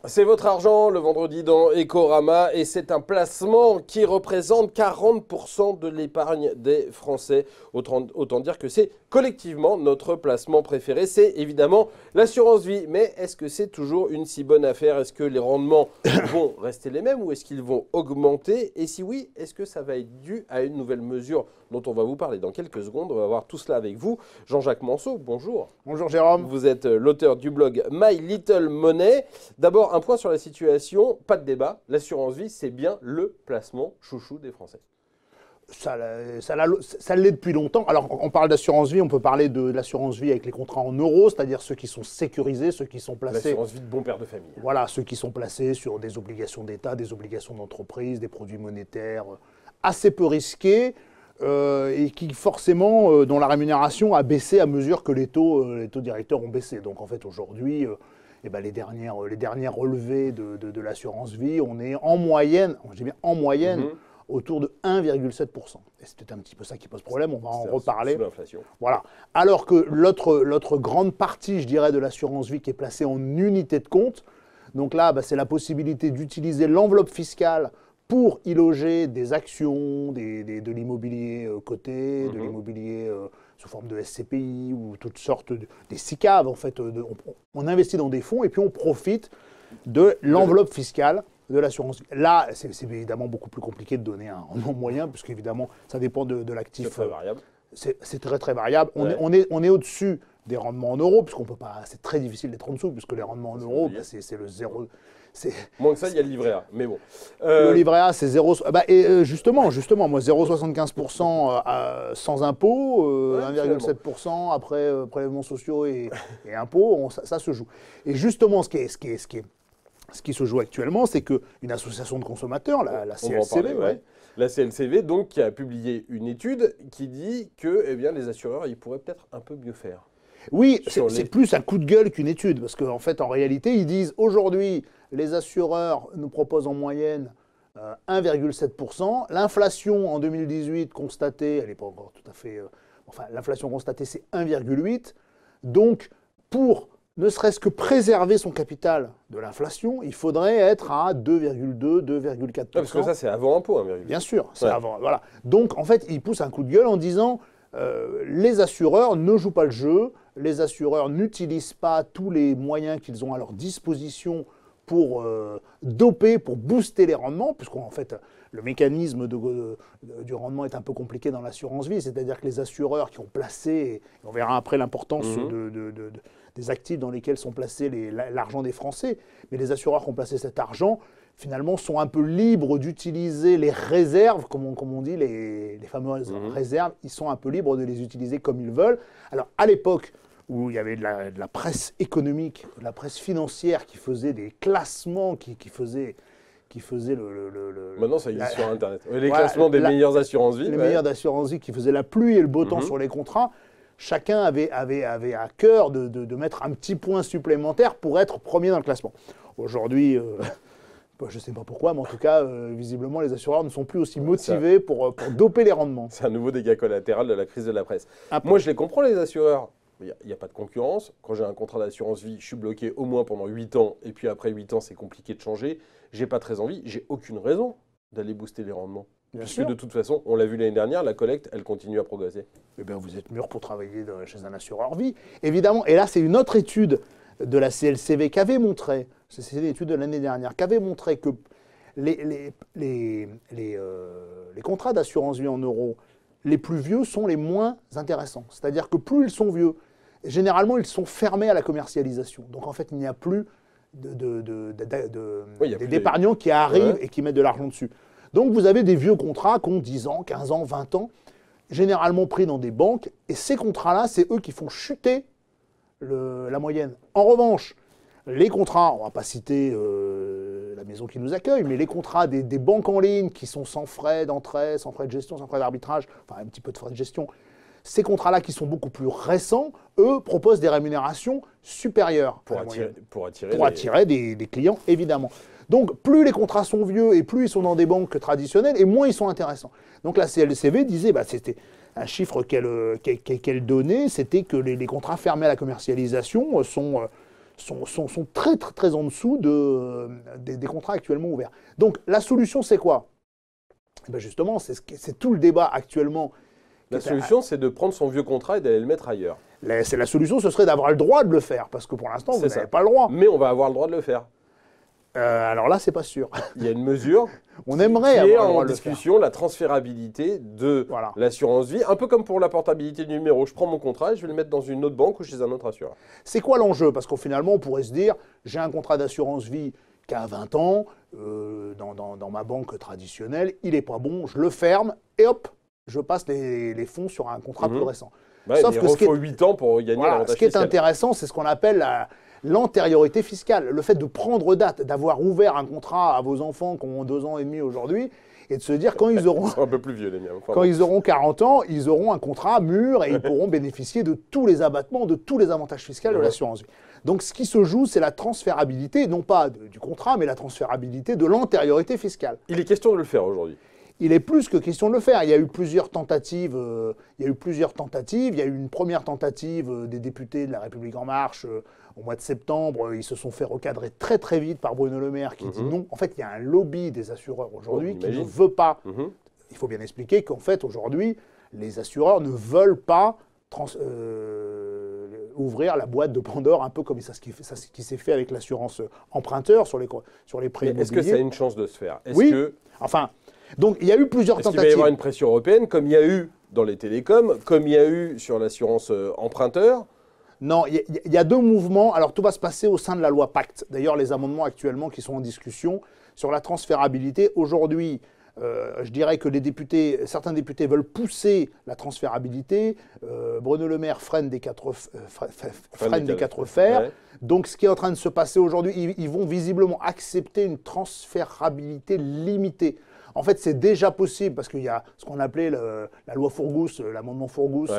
C'est votre argent le vendredi dans Ecorama et c'est un placement qui représente 40% de l'épargne des Français. Autant dire que c'est collectivement notre placement préféré. C'est évidemment l'assurance vie. Mais est-ce que c'est toujours une si bonne affaire? Est-ce que les rendements vont rester les mêmes ou est-ce qu'ils vont augmenter? Et si oui, est-ce que ça va être dû à une nouvelle mesure dont on va vous parler dans quelques secondes? On va voir tout cela avec vous. Jean-Jacques Manceau, bonjour. Bonjour Jérôme. Vous êtes l'auteur du blog My Little Money. D'abord, un point sur la situation, pas de débat. L'assurance vie, c'est bien le placement chouchou des Français. Ça l'est depuis longtemps. Alors, on parle d'assurance vie, on peut parler de l'assurance vie avec les contrats en euros, c'est-à-dire ceux qui sont sécurisés, ceux qui sont placés... L'assurance vie de bon père de famille. Voilà, ceux qui sont placés sur des obligations d'État, des obligations d'entreprise, des produits monétaires assez peu risqués et qui forcément, dont la rémunération a baissé à mesure que les taux directeurs ont baissé. Donc en fait, aujourd'hui... les dernières relevées de l'assurance vie, on est en moyenne, je dis bien en moyenne, autour de 1,7%. Et c'est peut-être un petit peu ça qui pose problème, on va en reparler. Sous l'inflation. Voilà. Alors que l'autre grande partie, je dirais, de l'assurance vie qui est placée en unité de compte, donc là, c'est la possibilité d'utiliser l'enveloppe fiscale pour y loger des actions, de l'immobilier coté, de l'immobilier sous forme de SCPI ou toutes sortes des SICAV. En fait, on investit dans des fonds et puis on profite de l'enveloppe fiscale de l'assurance. Là, c'est évidemment beaucoup plus compliqué de donner un rendement moyen, puisqu'évidemment, ça dépend de l'actif. C'est très variable. C'est très, très variable. Ouais. On est au-dessus des rendements en euros, puisqu'on peut pas. C'est très difficile d'être en dessous, puisque les rendements en euros, c'est le zéro. Moins que ça, il y a le livret A, mais bon. Le livret A, c'est 0. Justement, moi, 0,75% sans impôt, 1,7% après prélèvements sociaux et impôts, ça se joue. Et justement, ce qui se joue actuellement, c'est qu'une association de consommateurs, la CLCV, la CLCV, donc, qui a publié une étude qui dit que les assureurs, ils pourraient peut-être un peu mieux faire. Oui, c'est plus un coup de gueule qu'une étude, parce qu'en fait, en réalité, ils disent aujourd'hui, les assureurs nous proposent en moyenne 1,7%. L'inflation en 2018 constatée, elle n'est pas encore tout à fait... l'inflation constatée, c'est 1,8%. Donc, pour ne serait-ce que préserver son capital de l'inflation, il faudrait être à 2,2, 2,4%. Parce que ça, c'est avant impôt, 1,8%. Bien sûr, c'est avant. Voilà. Donc, en fait, ils poussent un coup de gueule en disant... les assureurs ne jouent pas le jeu, les assureurs n'utilisent pas tous les moyens qu'ils ont à leur disposition pour doper, pour booster les rendements, puisqu'en fait, le mécanisme du rendement est un peu compliqué dans l'assurance vie, c'est-à-dire que les assureurs qui ont placé, et on verra après l'importance des actifs dans lesquels sont placés l'argent des Français, mais les assureurs qui ont placé cet argent, finalement, sont un peu libres d'utiliser les réserves, comme on dit, les fameuses réserves, ils sont un peu libres de les utiliser comme ils veulent. Alors, à l'époque où il y avait de la presse économique, de la presse financière qui faisait des classements, qui faisait Maintenant, ça existe sur Internet. Les classements des meilleures assurances vie. Les meilleures assurances vie qui faisaient la pluie et le beau temps sur les contrats. Chacun avait à cœur de mettre un petit point supplémentaire pour être premier dans le classement. Aujourd'hui... je ne sais pas pourquoi, mais en tout cas, visiblement, les assureurs ne sont plus aussi motivés pour doper les rendements. C'est un nouveau dégât collatéral de la crise de la presse. Moi, je les comprends, les assureurs. Il n'y a pas de concurrence. Quand j'ai un contrat d'assurance vie, je suis bloqué au moins pendant 8 ans. Et puis après 8 ans, c'est compliqué de changer. Je n'ai pas très envie. J'ai aucune raison d'aller booster les rendements. Puisque de toute façon, on l'a vu l'année dernière, la collecte, elle continue à progresser. Eh bien, vous êtes mûr pour travailler chez un assureur vie. Évidemment, et là, c'est une autre étude de la CLCV qui avait montré, c'est une étude de l'année dernière, qui avait montré que les contrats d'assurance vie en euros les plus vieux sont les moins intéressants. C'est-à-dire que plus ils sont vieux, généralement, ils sont fermés à la commercialisation. Donc, en fait, il n'y a plus d'épargnants qui arrivent et qui mettent de l'argent dessus. Donc, vous avez des vieux contrats qui ont 10 ans, 15 ans, 20 ans, généralement pris dans des banques. Et ces contrats-là, c'est eux qui font chuter la moyenne. En revanche, les contrats, on ne va pas citer la maison qui nous accueille, mais les contrats des banques en ligne qui sont sans frais d'entrée, sans frais de gestion, sans frais d'arbitrage, enfin un petit peu de frais de gestion, ces contrats-là qui sont beaucoup plus récents, eux, proposent des rémunérations supérieures. Pour attirer des clients, évidemment. Donc, plus les contrats sont vieux et plus ils sont dans des banques traditionnelles et moins ils sont intéressants. Donc, la CLCV disait, un chiffre qu'elle donnait, c'était que les contrats fermés à la commercialisation sont très, très, très en dessous des contrats actuellement ouverts. Donc la solution, c'est quoi? Eh bien justement, c'est tout le débat actuellement. La solution, c'est de prendre son vieux contrat et d'aller le mettre ailleurs. La solution, ce serait d'avoir le droit de le faire, parce que pour l'instant, vous n'avez pas le droit. Mais on va avoir le droit de le faire. Alors là, c'est pas sûr. Il y a une mesure on aimerait qui avoir est le droit en de discussion, la transférabilité de l'assurance vie, un peu comme pour la portabilité du numéro. Je prends mon contrat et je vais le mettre dans une autre banque ou chez un autre assureur. C'est quoi l'enjeu? Parce qu'au finalement, on pourrait se dire, j'ai un contrat d'assurance vie qui a 20 ans, dans ma banque traditionnelle, il n'est pas bon, je le ferme et hop, je passe les fonds sur un contrat plus récent. Ouais, sauf que il faut 8 ans pour gagner l'avantage fiscal. Ce qui est intéressant, c'est ce qu'on appelle l'antériorité fiscale. Le fait de prendre date, d'avoir ouvert un contrat à vos enfants qui ont 2 ans et demi aujourd'hui, et de se dire quand ils auront, un peu plus vieux, les miens. Quand ils auront 40 ans, ils auront un contrat mûr et ils pourront bénéficier de tous les abattements, de tous les avantages fiscaux de l'assurance vie. Donc ce qui se joue, c'est la transférabilité, non pas du contrat, mais la transférabilité de l'antériorité fiscale. Il est question de le faire aujourd'hui. Il est plus que question de le faire. Il y a eu plusieurs tentatives. Il y a eu une première tentative des députés de La République En Marche au mois de septembre. Ils se sont fait recadrer très très vite par Bruno Le Maire qui dit non. En fait, il y a un lobby des assureurs aujourd'hui qui ne veut pas. Il faut bien expliquer qu'en fait, aujourd'hui, les assureurs ne veulent pas ouvrir la boîte de Pandore, un peu comme ça, ce qui s'est fait avec l'assurance emprunteur sur les prêts immobiliers. Est-ce que ça a une chance de se faire? Oui. Enfin... Donc, il y a eu plusieurs tentatives. Est-ce qu'il va y avoir une pression européenne, comme il y a eu dans les télécoms, comme il y a eu sur l'assurance emprunteur? Non, il y a 2 mouvements. Alors, tout va se passer au sein de la loi Pacte. D'ailleurs, les amendements actuellement qui sont en discussion sur la transférabilité. Aujourd'hui, je dirais que certains députés veulent pousser la transférabilité. Bruno Le Maire freine des quatre fers. Ouais. Donc, ce qui est en train de se passer aujourd'hui, ils vont visiblement accepter une transférabilité limitée. En fait, c'est déjà possible parce qu'il y a ce qu'on appelait la loi Fourgousse, l'amendement Fourgousse,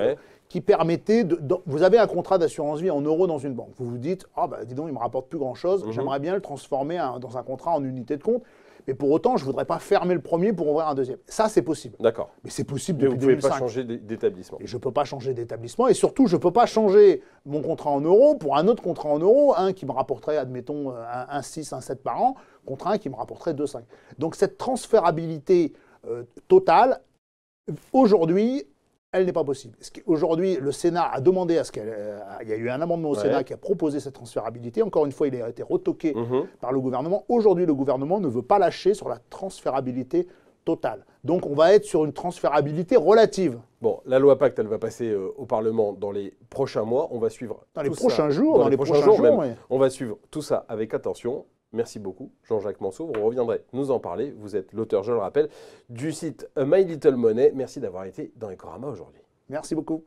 qui permettait vous avez un contrat d'assurance vie en euros dans une banque. Vous vous dites, dis donc, il ne me rapporte plus grand-chose, j'aimerais bien le transformer dans un contrat en unité de compte. Mais pour autant, je ne voudrais pas fermer le premier pour ouvrir un deuxième. Ça, c'est possible. D'accord. Mais c'est possible depuis 2005. Vous ne pouvez pas changer d'établissement. Et je ne peux pas changer d'établissement. Et surtout, je ne peux pas changer mon contrat en euros pour un autre contrat en euros, un qui me rapporterait, admettons, 1,6, 1,7 par an, contre un qui me rapporterait 2,5. Donc cette transférabilité totale, aujourd'hui, elle n'est pas possible. Aujourd'hui, le Sénat a demandé à ce qu'il y a eu un amendement au Sénat qui a proposé cette transférabilité. Encore une fois, il a été retoqué par le gouvernement. Aujourd'hui, le gouvernement ne veut pas lâcher sur la transférabilité totale. Donc, on va être sur une transférabilité relative. Bon, la loi Pacte, elle va passer au Parlement dans les prochains mois. On va suivre dans les prochains jours. On va suivre tout ça avec attention. Merci beaucoup, Jean-Jacques Mansour. Vous reviendrez nous en parler. Vous êtes l'auteur, je le rappelle, du site My Little Money. Merci d'avoir été dans Ecorama aujourd'hui. Merci beaucoup.